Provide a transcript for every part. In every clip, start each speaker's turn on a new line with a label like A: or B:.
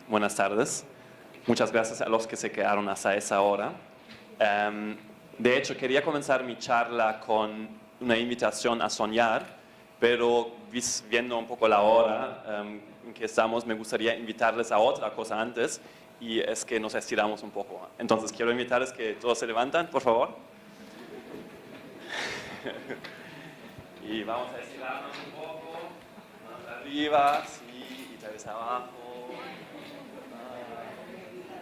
A: Buenas tardes. Muchas gracias a los que se quedaron hasta esa hora. De hecho, quería comenzar mi charla con una invitación a soñar, pero viendo un poco la hora en que estamos, me gustaría invitarles a otra cosa antes, y es que nos estiramos un poco. Entonces, quiero invitarles que todos se levantan, por favor. Y vamos a estirarnos un poco, más arriba, sí, y tal vez abajo,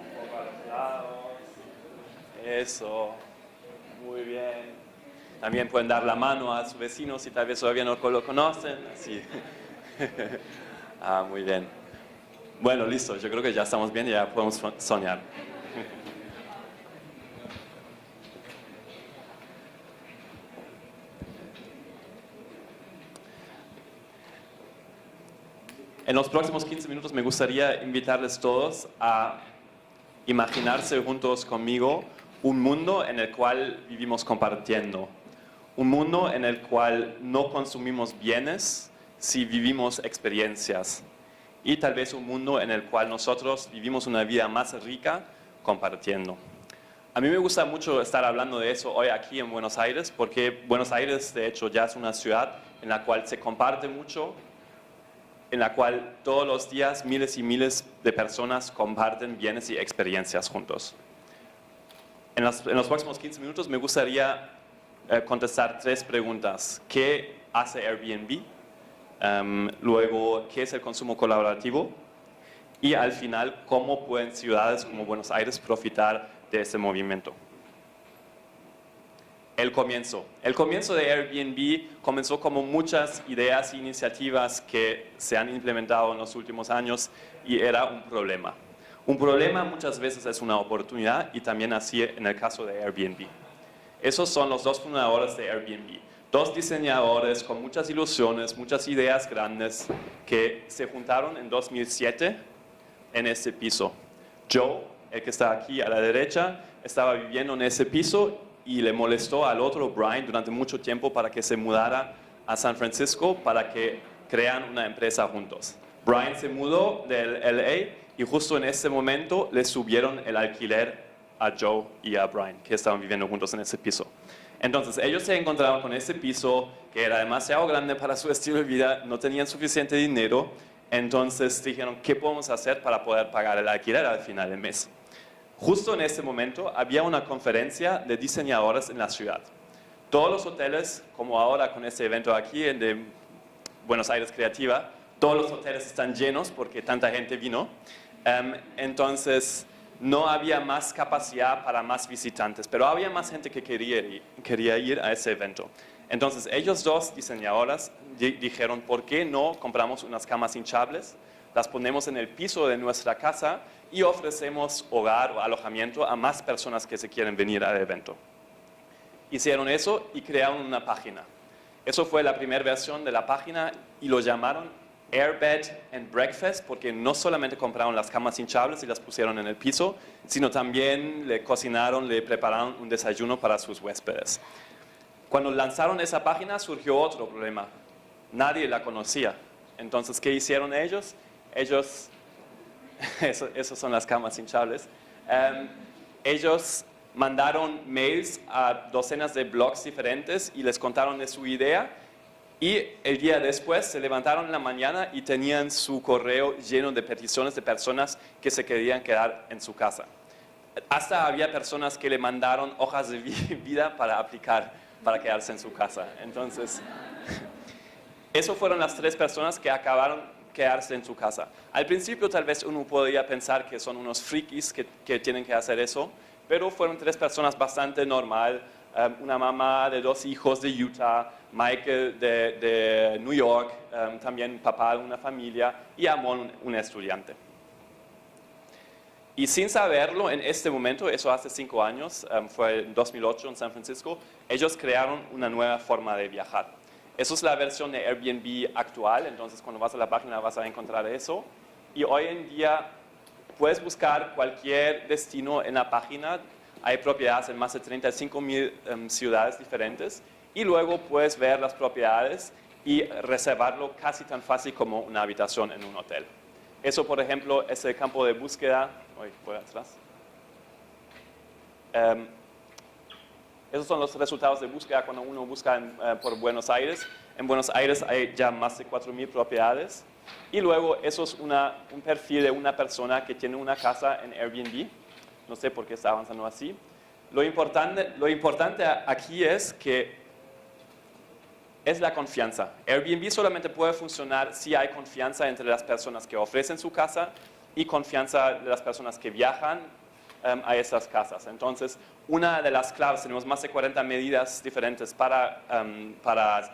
A: un poco a los lados. Eso, muy bien. También pueden dar la mano a su vecino si tal vez todavía no lo conocen. Así. Muy bien. Bueno, listo, yo creo que ya estamos bien y ya podemos soñar. En los próximos 15 minutos me gustaría invitarles todos a imaginarse juntos conmigo un mundo en el cual vivimos compartiendo. Un mundo en el cual no consumimos bienes, si vivimos experiencias. Y tal vez un mundo en el cual nosotros vivimos una vida más rica compartiendo. A mí me gusta mucho estar hablando de eso hoy aquí en Buenos Aires, porque Buenos Aires de hecho ya es una ciudad en la cual se comparte mucho, en la cual todos los días miles y miles de personas comparten bienes y experiencias juntos. En los próximos 15 minutos me gustaría contestar 3 preguntas. ¿Qué hace Airbnb? Luego, ¿qué es el consumo colaborativo? Y al final, ¿cómo pueden ciudades como Buenos Aires profitar de ese movimiento? El comienzo de Airbnb comenzó como muchas ideas e iniciativas que se han implementado en los últimos años y era un problema. Un problema muchas veces es una oportunidad y también así en el caso de Airbnb. Esos son los 2 fundadores de Airbnb. 2 diseñadores con muchas ilusiones, muchas ideas grandes que se juntaron en 2007 en ese piso. Joe, el que está aquí a la derecha, estaba viviendo en ese piso y le molestó al otro, Brian, durante mucho tiempo para que se mudara a San Francisco para que crean una empresa juntos. Brian se mudó del LA y justo en ese momento le subieron el alquiler a Joe y a Brian, que estaban viviendo juntos en ese piso. Entonces ellos se encontraron con ese piso que era demasiado grande para su estilo de vida, no tenían suficiente dinero, entonces dijeron, ¿qué podemos hacer para poder pagar el alquiler al final del mes? Justo en ese momento había una conferencia de diseñadores en la ciudad. Todos los hoteles, como ahora con este evento aquí de Buenos Aires Creativa, todos los hoteles están llenos porque tanta gente vino. Entonces no había más capacidad para más visitantes, pero había más gente que quería ir a ese evento. Entonces ellos 2 diseñadores dijeron, ¿por qué no compramos unas camas hinchables? Las ponemos en el piso de nuestra casa y ofrecemos hogar o alojamiento a más personas que se quieren venir al evento. Hicieron eso y crearon una página. Eso fue la primera versión de la página y lo llamaron Airbed and Breakfast porque no solamente compraron las camas hinchables y las pusieron en el piso, sino también le cocinaron, le prepararon un desayuno para sus huéspedes. Cuando lanzaron esa página surgió otro problema. Nadie la conocía. Entonces, ¿qué hicieron ellos? Esas son las camas hinchables. Ellos mandaron mails a docenas de blogs diferentes y les contaron de su idea y el día después se levantaron en la mañana y tenían su correo lleno de peticiones de personas que se querían quedar en su casa. Hasta había personas que le mandaron hojas de vida para aplicar para quedarse en su casa. Entonces, eso fueron las 3 personas que acabaron quedarse en su casa. Al principio tal vez uno podría pensar que son unos frikis que tienen que hacer eso, pero fueron 3 personas bastante normal, una mamá de 2 hijos de Utah, Michael de New York, también papá de una familia y Amon, un estudiante. Y sin saberlo, en este momento, eso hace 5 años, fue en 2008 en San Francisco, ellos crearon una nueva forma de viajar. Eso es la versión de Airbnb actual, entonces cuando vas a la página vas a encontrar eso. Y hoy en día puedes buscar cualquier destino en la página, hay propiedades en más de 35,000 ciudades diferentes y luego puedes ver las propiedades y reservarlo casi tan fácil como una habitación en un hotel. Eso, por ejemplo, es el campo de búsqueda. Voy atrás. Esos son los resultados de búsqueda cuando uno busca por Buenos Aires. En Buenos Aires hay ya más de 4.000 propiedades. Y luego eso es un perfil de una persona que tiene una casa en Airbnb. No sé por qué está avanzando así. Lo importante aquí es que es la confianza. Airbnb solamente puede funcionar si hay confianza entre las personas que ofrecen su casa y confianza de las personas que viajan a esas casas. Entonces, una de las claves, tenemos más de 40 medidas diferentes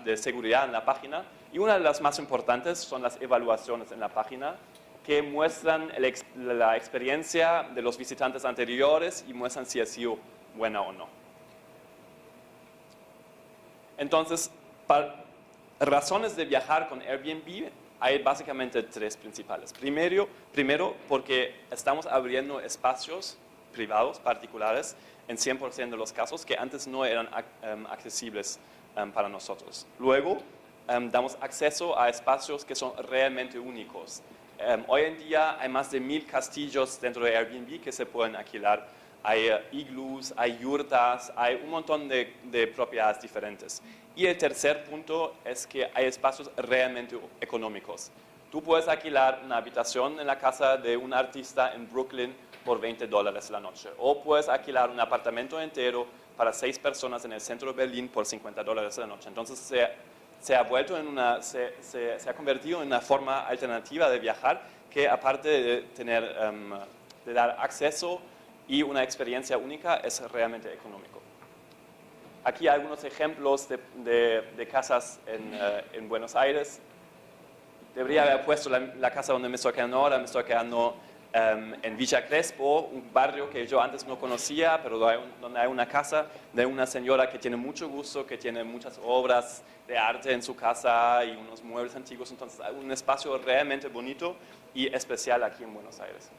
A: de seguridad en la página, y una de las más importantes son las evaluaciones en la página, que muestran la experiencia de los visitantes anteriores y muestran si ha sido buena o no. Entonces, razones de viajar con Airbnb hay básicamente 3 principales. Primero, porque estamos abriendo espacios privados, particulares, en 100% de los casos que antes no eran accesibles para nosotros. Luego, damos acceso a espacios que son realmente únicos. Hoy en día hay más de 1.000 castillos dentro de Airbnb que se pueden alquilar. Hay iglús, hay yurtas, hay un montón de propiedades diferentes. Y el tercer punto es que hay espacios realmente económicos. Tú puedes alquilar una habitación en la casa de un artista en Brooklyn por $20 la noche. O puedes alquilar un apartamento entero para 6 personas en el centro de Berlín por $50 la noche. Entonces se ha convertido en una forma alternativa de viajar que, aparte de dar acceso y una experiencia única, es realmente económico. Aquí hay algunos ejemplos de casas en Buenos Aires. Debería haber puesto la casa donde me estoy quedando ahora. Me estoy quedando en Villa Crespo, un barrio que yo antes no conocía, pero donde hay una casa de una señora que tiene mucho gusto, que tiene muchas obras de arte en su casa y unos muebles antiguos. Entonces hay un espacio realmente bonito y especial aquí en Buenos Aires.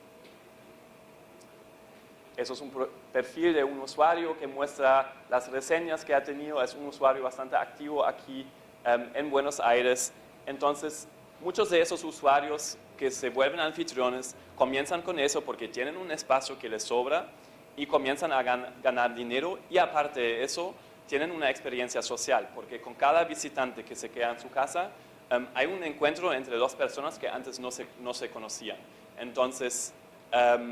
A: Eso es un perfil de un usuario que muestra las reseñas que ha tenido. Es un usuario bastante activo aquí en Buenos Aires. Entonces, muchos de esos usuarios que se vuelven anfitriones comienzan con eso porque tienen un espacio que les sobra y comienzan a ganar dinero, y aparte de eso tienen una experiencia social, porque con cada visitante que se queda en su casa hay un encuentro entre 2 personas que antes no se conocían. Entonces,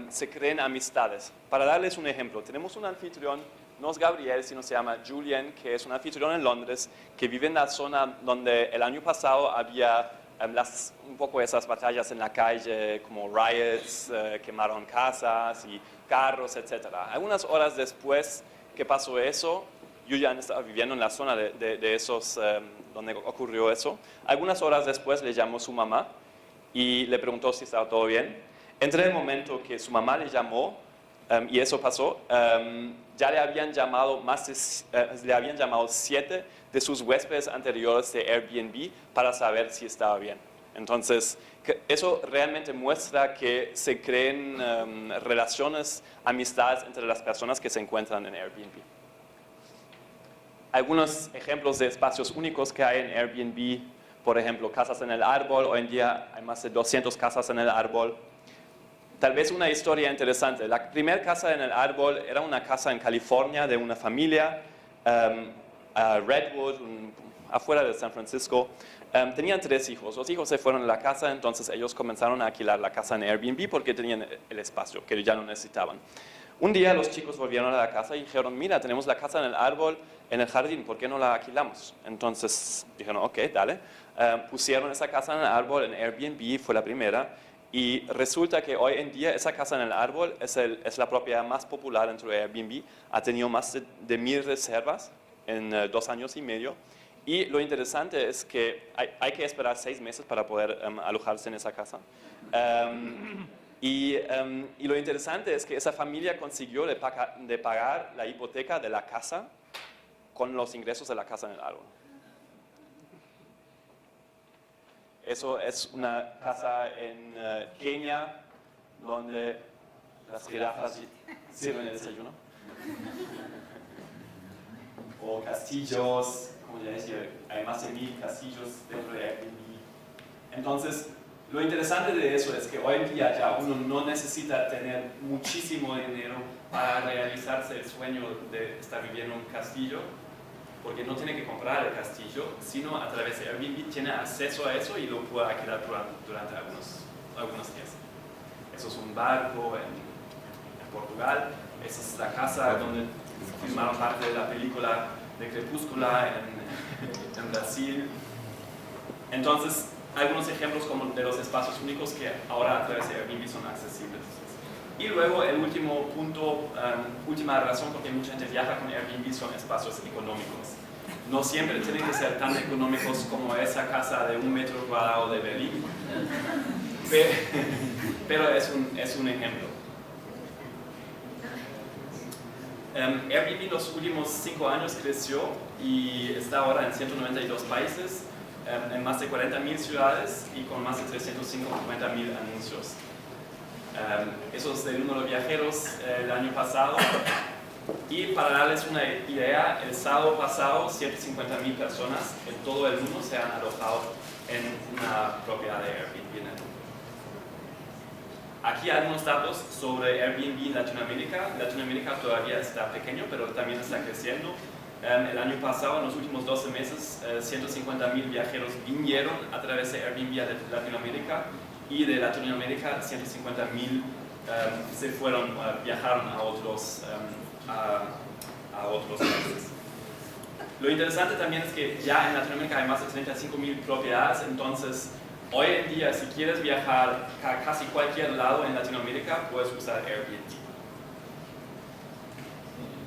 A: se creen amistades. Para darles un ejemplo, tenemos un anfitrión, no es Gabriel, sino se llama Julian, que es un anfitrión en Londres, que vive en la zona donde el año pasado había un poco esas batallas en la calle, como riots, quemaron casas y carros, etc. Algunas horas después que pasó eso, Julian estaba viviendo en la zona de esos, donde ocurrió eso. Algunas horas después le llamó su mamá y le preguntó si estaba todo bien. Entre el momento que su mamá le llamó y eso pasó, ya le habían llamado 7 de sus huéspedes anteriores de Airbnb para saber si estaba bien. Entonces, eso realmente muestra que se creen relaciones, amistades entre las personas que se encuentran en Airbnb. Algunos ejemplos de espacios únicos que hay en Airbnb, por ejemplo, casas en el árbol. Hoy en día hay más de 200 casas en el árbol. Tal vez una historia interesante. La primera casa en el árbol era una casa en California de una familia, Redwood, afuera de San Francisco. Tenían 3 hijos. Los hijos se fueron a la casa, entonces ellos comenzaron a alquilar la casa en Airbnb porque tenían el espacio que ya no necesitaban. Un día los chicos volvieron a la casa y dijeron, mira, tenemos la casa en el árbol, en el jardín, ¿por qué no la alquilamos? Entonces dijeron, ok, dale. Pusieron esa casa en el árbol en Airbnb, fue la primera. Y resulta que hoy en día esa casa en el árbol es la propiedad más popular dentro de Airbnb. Ha tenido más de 1.000 reservas en 2 años y medio. Y lo interesante es que hay que esperar 6 meses para poder alojarse en esa casa. Y lo interesante es que esa familia consiguió de pagar la hipoteca de la casa con los ingresos de la casa en el árbol. Eso es una casa en Kenia, donde las jirafas sirven el desayuno. O castillos, como ya decía, hay más de 1.000 castillos dentro de Airbnb. Entonces, Lo interesante de eso es que hoy en día ya uno no necesita tener muchísimo dinero para realizarse el sueño de estar viviendo en un castillo, porque no tiene que comprar el castillo, sino a través de Airbnb tiene acceso a eso y lo puede alquilar durante algunos días. Eso es un barco en Portugal, esa es la casa donde filmaron parte de la película de Crepúscula en Brasil. Entonces, algunos ejemplos como de los espacios únicos que ahora a través de Airbnb son accesibles. Y luego el último punto, última razón por que mucha gente viaja con Airbnb son espacios económicos. No siempre tienen que ser tan económicos como esa casa de 1 metro cuadrado de Berlín, pero es un ejemplo. Airbnb en los últimos 5 años creció y está ahora en 192 países, en más de 40.000 ciudades y con más de 350.000 anuncios. Eso es del número de viajeros el año pasado. Y para darles una idea, el sábado pasado 150.000 personas en todo el mundo se han alojado en una propiedad de Airbnb en el mundo. Aquí hay algunos datos sobre Airbnb en Latinoamérica. Latinoamérica todavía está pequeño, pero también está creciendo. El año pasado, en los últimos 12 meses, 150.000 viajeros vinieron a través de Airbnb a Latinoamérica, y de Latinoamérica 150.000 se fueron, viajaron a otros países. Lo interesante también es que ya en Latinoamérica hay más de 35.000 propiedades, entonces hoy en día si quieres viajar a casi cualquier lado en Latinoamérica puedes usar Airbnb.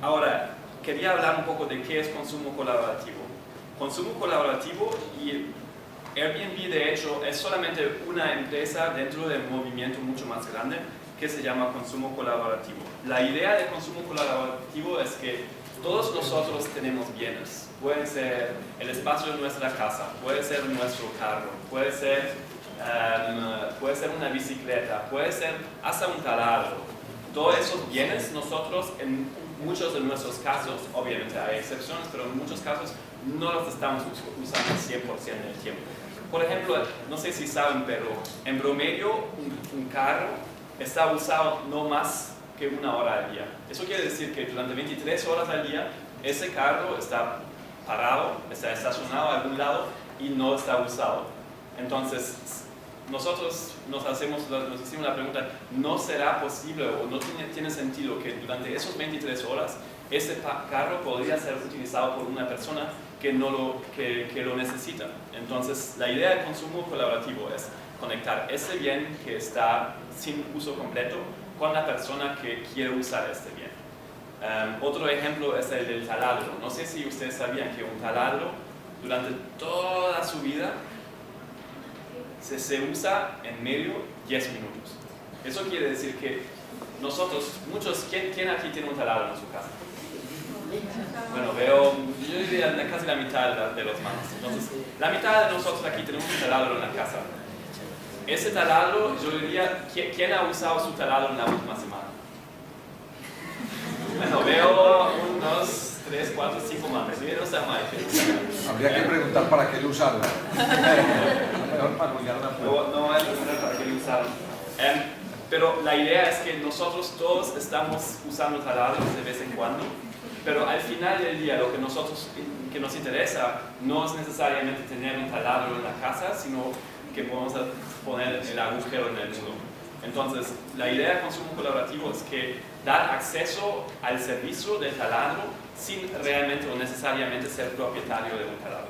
A: Ahora, quería hablar un poco de qué es consumo colaborativo. Consumo colaborativo y Airbnb de hecho es solamente una empresa dentro de un movimiento mucho más grande que se llama consumo colaborativo. La idea de consumo colaborativo es que todos nosotros tenemos bienes. Pueden ser el espacio de nuestra casa, puede ser nuestro carro, puede ser una bicicleta, puede ser hasta un taladro. Todos esos bienes nosotros en muchos de nuestros casos, obviamente hay excepciones, pero en muchos casos no los estamos usando 100% del tiempo. Por ejemplo, no sé si saben, pero en promedio un carro está usado no más que 1 hora al día. Eso quiere decir que durante 23 horas al día ese carro está parado, está estacionado a algún lado y no está usado. Entonces, nosotros nos hacemos la pregunta, ¿no será posible o no tiene sentido que durante esas 23 horas ese carro podría ser utilizado por una persona que lo necesita? Entonces, la idea del consumo colaborativo es conectar ese bien que está sin uso completo con la persona que quiere usar este bien. Otro ejemplo es el del taladro. No sé si ustedes sabían que un taladro durante toda su vida se usa en medio 10 minutos. Eso quiere decir que nosotros, muchos, ¿quién aquí tiene un taladro en su casa? Bueno, veo, yo diría casi la mitad de los manos. Entonces, la mitad de nosotros aquí tenemos un taladro en la casa. Ese taladro, yo diría, ¿quién ha usado su taladro en la última semana? Bueno, veo 1, 2, 3, 4, 5 manos. No está mal.
B: Habría que preguntar para qué lo usaron. Mejor para colgar una prueba.
A: No hay que preguntar para qué lo usaron. Pero la idea es que nosotros todos estamos usando taladros de vez en cuando, pero al final del día lo que nos interesa no es necesariamente tener un taladro en la casa, sino que podemos poner el agujero en el muro. Entonces, la idea de consumo colaborativo es que dar acceso al servicio del taladro sin realmente o necesariamente ser propietario de un taladro.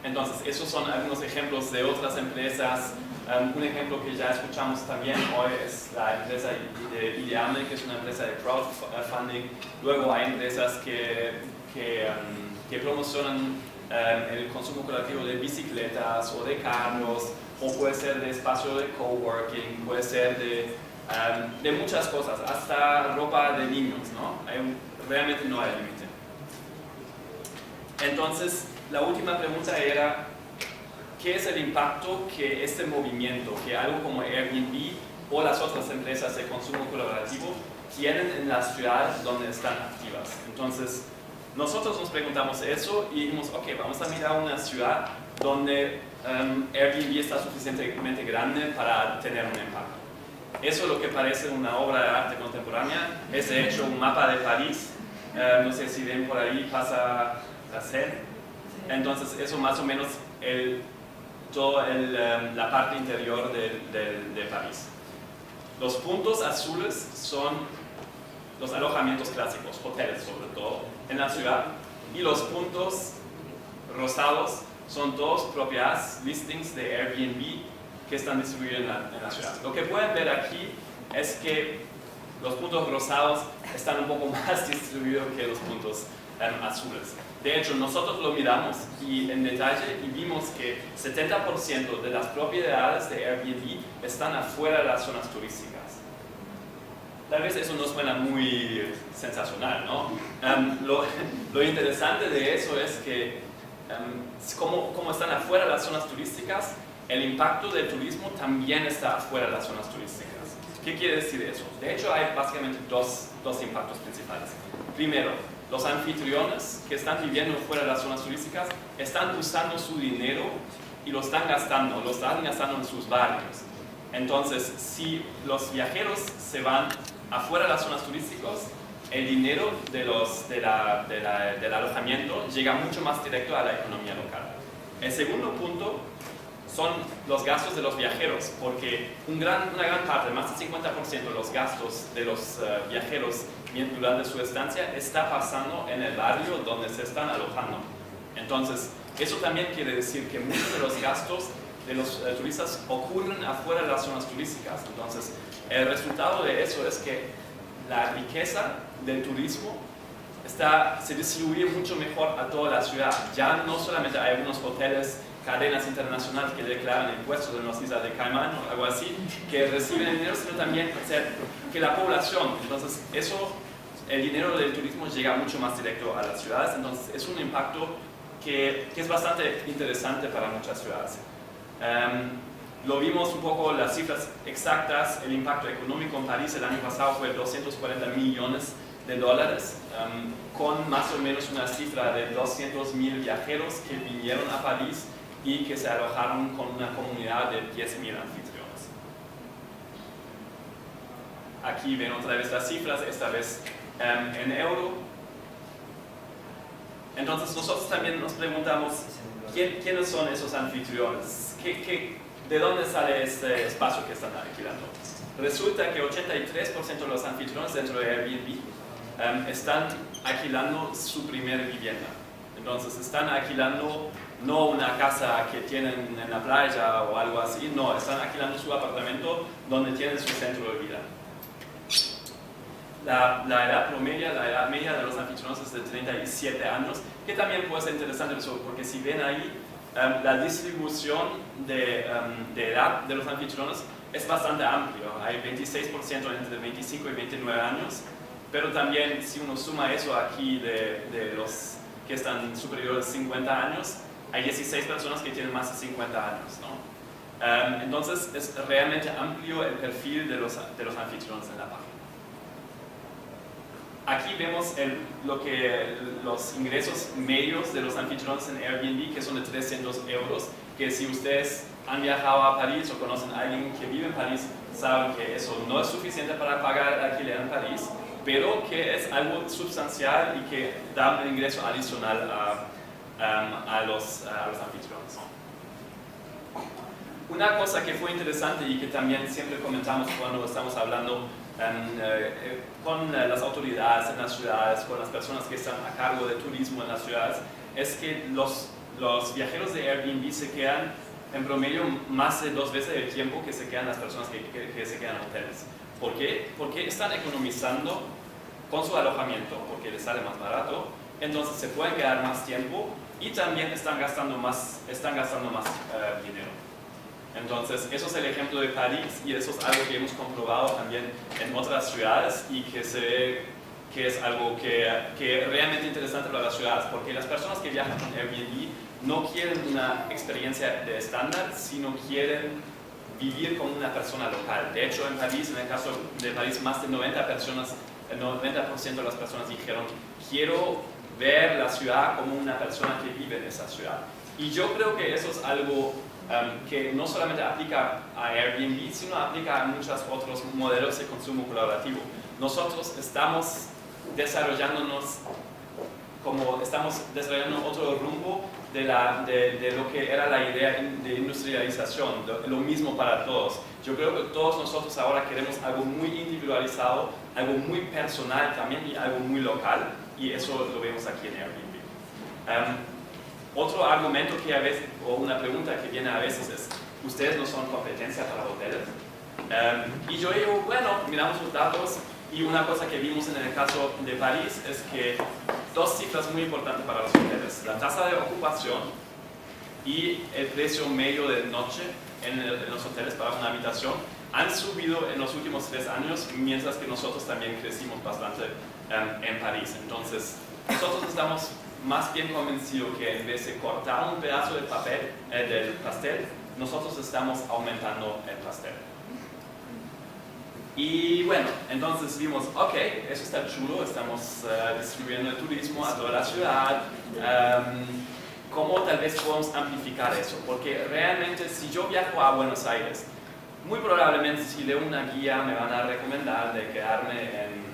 A: Entonces, esos son algunos ejemplos de otras empresas. Un ejemplo que ya escuchamos también hoy es la empresa de Ideame, que es una empresa de crowdfunding. Luego hay empresas que promocionan el consumo colaborativo de bicicletas o de carros, o puede ser de espacio de coworking, puede ser de muchas cosas, hasta ropa de niños, ¿no? Realmente no hay límite. Entonces, la última pregunta era, ¿qué es el impacto que este movimiento, que algo como Airbnb o las otras empresas de consumo colaborativo tienen en las ciudades donde están activas? Entonces, nosotros nos preguntamos eso y dijimos, ok, vamos a mirar una ciudad donde Airbnb está suficientemente grande para tener un impacto. Eso es lo que parece una obra de arte contemporánea. Es de hecho un mapa de París. No sé si ven por ahí, pasa la Seine. Entonces eso más o menos toda la parte interior de París. Los puntos azules son los alojamientos clásicos, hoteles sobre todo, en la ciudad. Y los puntos rosados son todos propiedades, listings de Airbnb que están distribuidos en la ciudad. Lo que pueden ver aquí es que los puntos rosados están un poco más distribuidos que los puntos azules. De hecho, nosotros lo miramos en detalle y vimos que 70% de las propiedades de Airbnb están afuera de las zonas turísticas. Tal vez eso no suena muy sensacional, ¿no? Lo interesante de eso es que como están afuera de las zonas turísticas, el impacto del turismo también está afuera de las zonas turísticas. ¿Qué quiere decir eso? De hecho, hay básicamente dos impactos principales. Primero, los anfitriones que están viviendo fuera de las zonas turísticas están usando su dinero y lo están gastando en sus barrios. Entonces, si los viajeros se van afuera de las zonas turísticas, el dinero del alojamiento llega mucho más directo a la economía local. El segundo punto son los gastos de los viajeros, porque una gran parte, más del 50% de los gastos de los viajeros durante su estancia está pasando en el barrio donde se están alojando. Entonces, eso también quiere decir que muchos de los gastos de los turistas ocurren afuera de las zonas turísticas. Entonces, el resultado de eso es que la riqueza del turismo se distribuye mucho mejor a toda la ciudad. Ya no solamente hay algunos hoteles, cadenas internacionales que declaran impuestos en las islas de Caimán o algo así, que reciben el dinero, sino también que la población. Entonces, el dinero del turismo llega mucho más directo a las ciudades. Entonces, es un impacto que es bastante interesante para muchas ciudades. Lo vimos un poco las cifras exactas. El impacto económico en París el año pasado fue 240 millones de dólares, con más o menos una cifra de 200.000 viajeros que vinieron a París y que se alojaron con una comunidad de 10.000 anfitriones. Aquí ven otra vez las cifras, esta vez en euro. Entonces nosotros también nos preguntamos quiénes son esos anfitriones, ¿de dónde sale este espacio que están alquilando? Resulta que 83% de los anfitriones dentro de Airbnb están alquilando su primera vivienda. Entonces están alquilando no una casa que tienen en la playa o algo así, no, están alquilando su apartamento donde tienen su centro de vida. La edad media de los anfitriones es de 37 años, que también puede ser interesante porque si ven ahí, la distribución de edad de los anfitriones es bastante amplio. Hay 26% entre 25 y 29 años, pero también si uno suma eso aquí de los que están superiores a 50 años, hay 16 personas que tienen más de 50 años, ¿no? Entonces es realmente amplio el perfil de los anfitriones en la página. Aquí vemos los ingresos medios de los anfitriones en Airbnb, que son de 300 euros, que si ustedes han viajado a París o conocen a alguien que vive en París, saben que eso no es suficiente para pagar alquiler en París, pero que es algo sustancial y que da un ingreso adicional a los anfitriones. Una cosa que fue interesante y que también siempre comentamos cuando estamos hablando con las autoridades en las ciudades, con las personas que están a cargo de turismo en las ciudades, es que los viajeros de Airbnb se quedan en promedio más de 2 veces el tiempo que se quedan las personas que se quedan en hoteles. ¿Por qué? Porque están economizando con su alojamiento, porque les sale más barato, entonces se pueden quedar más tiempo y también están gastando más dinero. Entonces, eso es el ejemplo de París y eso es algo que hemos comprobado también en otras ciudades y que se ve que es algo que realmente interesante para las ciudades, porque las personas que viajan con Airbnb no quieren una experiencia de estándar, sino quieren vivir como una persona local. De hecho, en París, en el caso de París, más de 90% de las personas dijeron: quiero ver la ciudad como una persona que vive en esa ciudad. Y yo creo que eso es algo que no solamente aplica a Airbnb, sino aplica a muchos otros modelos de consumo colaborativo. Nosotros estamos desarrollando otro rumbo de lo que era la idea de industrialización, lo mismo para todos. Yo creo que todos nosotros ahora queremos algo muy individualizado, algo muy personal también y algo muy local, y eso lo vemos aquí en Airbnb. Otro argumento que a veces, o una pregunta que viene a veces es, ¿ustedes no son competencia para hoteles? Y yo digo, bueno, miramos los datos y una cosa que vimos en el caso de París es que dos cifras muy importantes para los hoteles, la tasa de ocupación y el precio medio de noche en los hoteles para una habitación han subido en los últimos 3 años, mientras que nosotros también crecimos bastante en París. Entonces, nosotros estamos más bien convencidos que en vez de cortar un pedazo del pastel, nosotros estamos aumentando el pastel. Y bueno, entonces vimos, ok, eso está chulo, estamos distribuyendo el turismo a toda la ciudad. ¿Cómo tal vez podemos amplificar eso? Porque realmente si yo viajo a Buenos Aires, muy probablemente si leo una guía me van a recomendar de quedarme en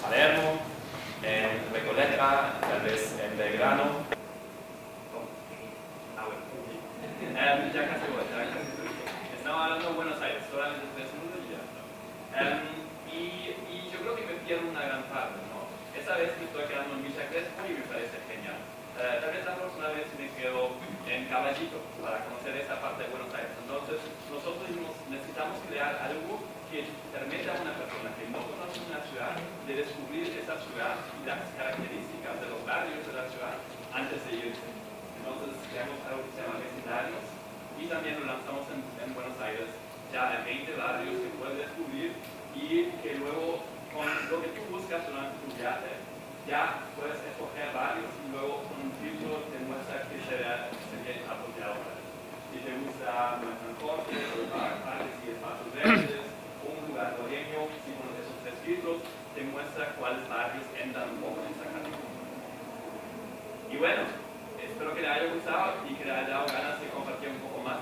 A: Palermo, en Recoleta, tal vez en Belgrano. Ya casi voy, estamos hablando de Buenos Aires, solamente 3 minutos y ya. Y yo creo que me pierdo una gran parte, ¿no? Esta vez me estoy quedando en Villa Crespo y me parece genial. Tal vez la próxima vez me quedo en Caballito para conocer esa parte de Buenos Aires. Entonces, nosotros necesitamos crear algo que permita a una persona que no conoce una ciudad de descubrir esa ciudad y las características de los barrios de la ciudad antes de irse. Entonces, creamos algo que se llama Vecindarios y también lo lanzamos en Buenos Aires. Ya en 20 barrios que puedes descubrir y que luego con lo que tú buscas durante tu viaje ya puedes escoger barrios y luego con un filtro te muestra que sería apropiado para ti. Si te gusta un transporte, parques y espacios verdes, o un lugar bohemio, si con esos 3 filtros te muestra cuáles barrios entran un poco en esa categoría. Y bueno, espero que le haya gustado y que le haya dado ganas de compartir un poco más